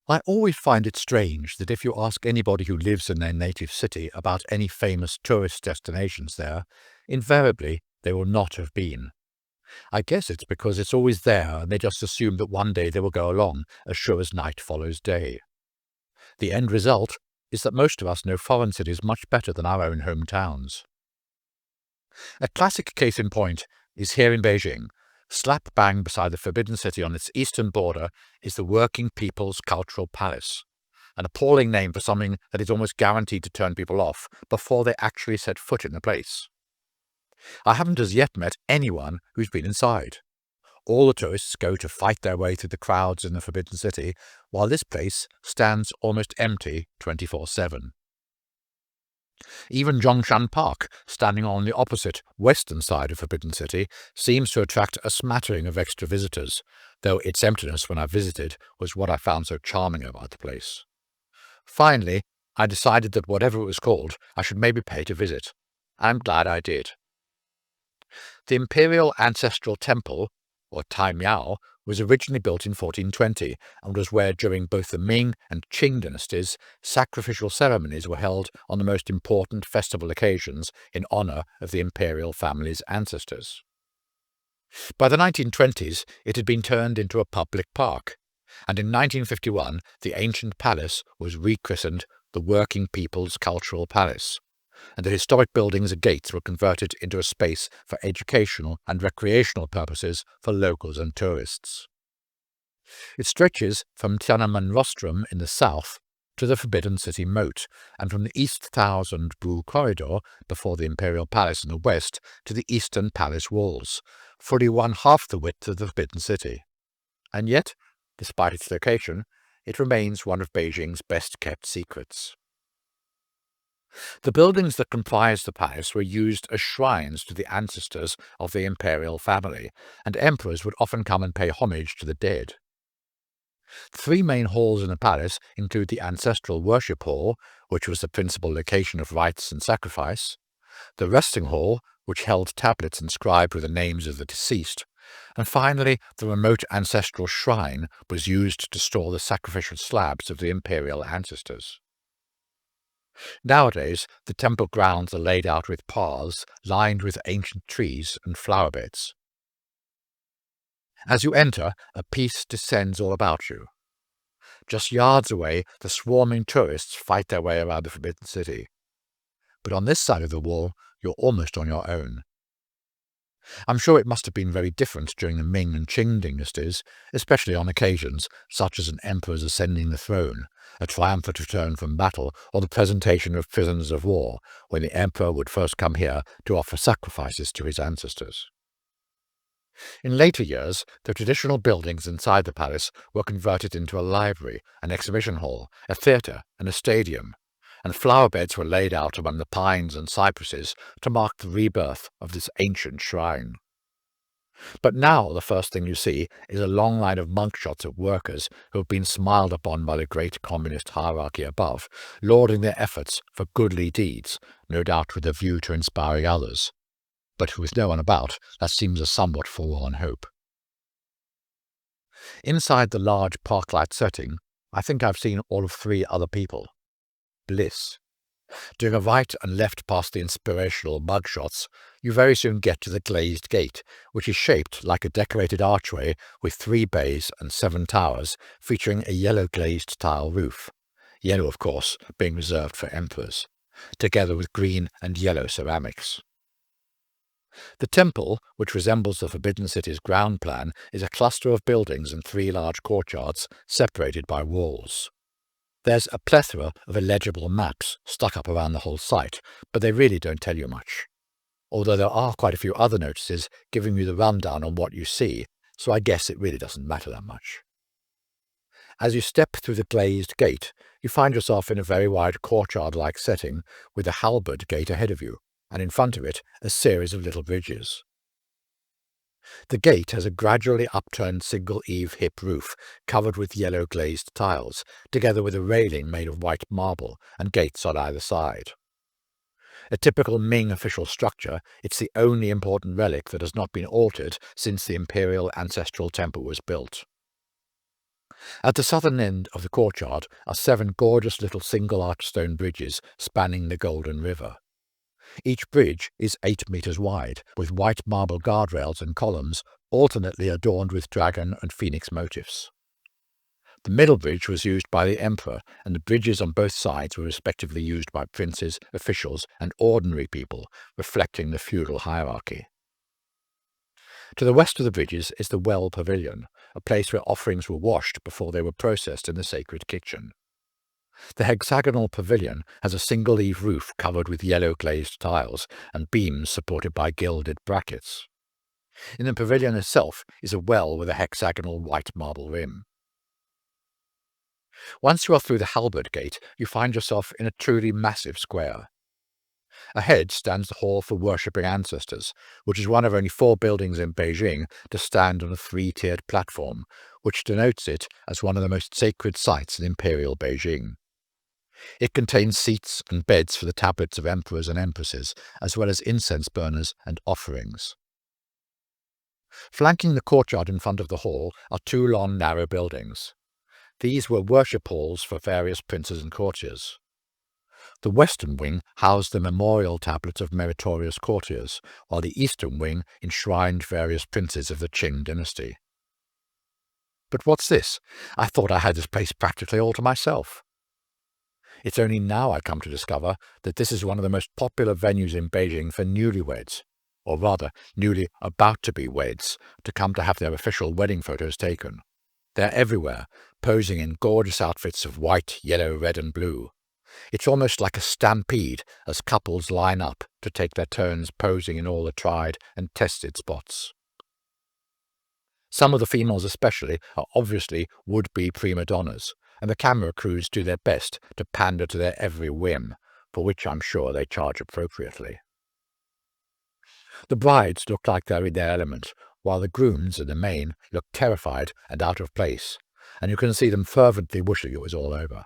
I always find it strange that if you ask anybody who lives in their native city about any famous tourist destinations there, invariably they will not have been. I guess it's because it's always there and they just assume that one day they will go along, as sure as night follows day. The end result is that most of us know foreign cities much better than our own hometowns. A classic case in point is here in Beijing. Slap bang beside the Forbidden City on its eastern border is the Working People's Cultural Palace, an appalling name for something that is almost guaranteed to turn people off before they actually set foot in the place. I haven't as yet met anyone who's been inside. All the tourists go to fight their way through the crowds in the Forbidden City, while this place stands almost empty 24/7. Even Zhongshan Park, standing on the opposite western side of Forbidden City, seems to attract a smattering of extra visitors, though its emptiness when I visited was what I found so charming about the place. Finally, I decided that whatever it was called, I should maybe pay to visit. I'm glad I did. The Imperial Ancestral Temple, or Tai Miao, was originally built in 1420 and was where, during both the Ming and Qing dynasties, sacrificial ceremonies were held on the most important festival occasions in honor of the imperial family's ancestors. By the 1920s, it had been turned into a public park, and in 1951 the ancient palace was rechristened the Working People's Cultural Palace, and the historic buildings and gates were converted into a space for educational and recreational purposes for locals and tourists. It stretches from Tiananmen Rostrum in the south to the Forbidden City Moat, and from the East 1000 Bu corridor before the Imperial Palace in the west to the eastern palace walls, fully one-half the width of the Forbidden City. And yet, despite its location, it remains one of Beijing's best-kept secrets. The buildings that comprised the palace were used as shrines to the ancestors of the imperial family, and emperors would often come and pay homage to the dead. Three main halls in the palace include the ancestral worship hall, which was the principal location of rites and sacrifice, the resting hall, which held tablets inscribed with the names of the deceased, and finally the remote ancestral shrine was used to store the sacrificial slabs of the imperial ancestors. Nowadays, the temple grounds are laid out with paths lined with ancient trees and flower beds. As you enter, a peace descends all about you. Just yards away, the swarming tourists fight their way around the Forbidden City. But on this side of the wall, you're almost on your own. I'm sure it must have been very different during the Ming and Qing dynasties, especially on occasions such as an emperor's ascending the throne, a triumphant return from battle, or the presentation of prisoners of war, when the emperor would first come here to offer sacrifices to his ancestors. In later years, the traditional buildings inside the palace were converted into a library, an exhibition hall, a theatre, and a stadium, and flower beds were laid out among the pines and cypresses to mark the rebirth of this ancient shrine. But now the first thing you see is a long line of mugshots of workers who have been smiled upon by the great communist hierarchy above, lauding their efforts for goodly deeds, no doubt with a view to inspiring others. But with no one about, that seems a somewhat forlorn hope. Inside the large park-like setting, I think I've seen all of three other people. Bliss. Doing a right and left past the inspirational mugshots, you very soon get to the glazed gate, which is shaped like a decorated archway with 3 bays and 7 towers, featuring a yellow glazed tile roof. Yellow, of course, being reserved for emperors, together with green and yellow ceramics. The temple, which resembles the Forbidden City's ground plan, is a cluster of buildings and 3 large courtyards separated by walls. There's a plethora of illegible maps stuck up around the whole site, but they really don't tell you much. Although there are quite a few other notices giving you the rundown on what you see, so I guess it really doesn't matter that much. As you step through the glazed gate, you find yourself in a very wide courtyard-like setting with a halberd gate ahead of you, and in front of it a series of little bridges. The gate has a gradually upturned single-eave hip roof covered with yellow glazed tiles, together with a railing made of white marble and gates on either side. A typical Ming official structure, it's the only important relic that has not been altered since the imperial ancestral temple was built. At the southern end of the courtyard are 7 gorgeous little single-arched stone bridges spanning the Golden River. Each bridge is 8 meters wide, with white marble guardrails and columns alternately adorned with dragon and phoenix motifs. The middle bridge was used by the emperor, and the bridges on both sides were respectively used by princes, officials, and ordinary people, reflecting the feudal hierarchy. To the west of the bridges is the Well Pavilion, a place where offerings were washed before they were processed in the sacred kitchen. The hexagonal pavilion has a single-eave roof covered with yellow glazed tiles and beams supported by gilded brackets. In the pavilion itself is a well with a hexagonal white marble rim. Once you are through the halberd gate, you find yourself in a truly massive square. Ahead stands the Hall for Worshipping Ancestors, which is one of only 4 buildings in Beijing to stand on a 3-tiered platform, which denotes it as one of the most sacred sites in Imperial Beijing. It contains seats and beds for the tablets of emperors and empresses, as well as incense burners and offerings. Flanking the courtyard in front of the hall are 2 long, narrow buildings. These were worship halls for various princes and courtiers. The western wing housed the memorial tablets of meritorious courtiers, while the eastern wing enshrined various princes of the Qing dynasty. But what's this? I thought I had this place practically all to myself. It's only now I come to discover that this is one of the most popular venues in Beijing for newlyweds, or rather, newly about-to-be weds, to come to have their official wedding photos taken. They're everywhere, posing in gorgeous outfits of white, yellow, red and blue. It's almost like a stampede as couples line up to take their turns posing in all the tried and tested spots. Some of the females especially are obviously would-be prima donnas, and the camera crews do their best to pander to their every whim, for which I'm sure they charge appropriately. The brides look like they're in their element, while the grooms, in the main, look terrified and out of place, and you can see them fervently wishing it was all over.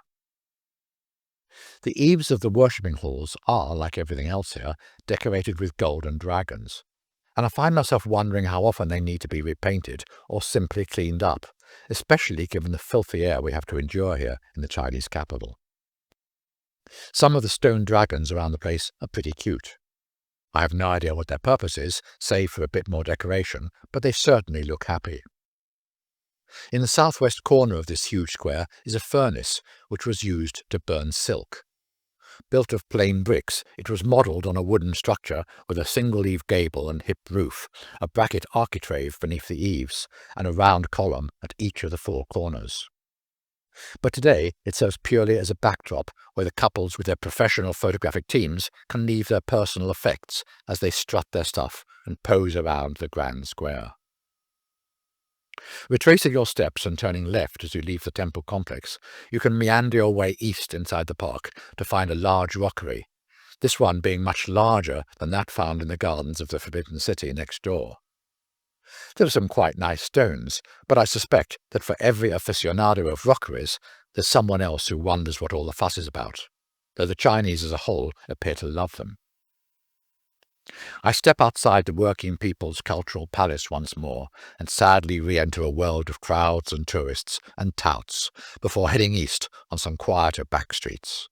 The eaves of the worshipping halls are, like everything else here, decorated with golden dragons, and I find myself wondering how often they need to be repainted or simply cleaned up, especially given the filthy air we have to endure here in the Chinese capital. Some of the stone dragons around the place are pretty cute. I have no idea what their purpose is, save for a bit more decoration, but they certainly look happy. In the southwest corner of this huge square is a furnace, which was used to burn silk. Built of plain bricks, it was modelled on a wooden structure with a single-eave gable and hip roof, a bracket architrave beneath the eaves, and a round column at each of the 4 corners. But today it serves purely as a backdrop where the couples with their professional photographic teams can leave their personal effects as they strut their stuff and pose around the grand square. Retracing your steps and turning left as you leave the temple complex, you can meander your way east inside the park to find a large rockery, this one being much larger than that found in the gardens of the Forbidden City next door. There are some quite nice stones, but I suspect that for every aficionado of rockeries, there's someone else who wonders what all the fuss is about, though the Chinese as a whole appear to love them. I step outside the working people's cultural palace once more, and sadly re-enter a world of crowds and tourists and touts, before heading east on some quieter back streets.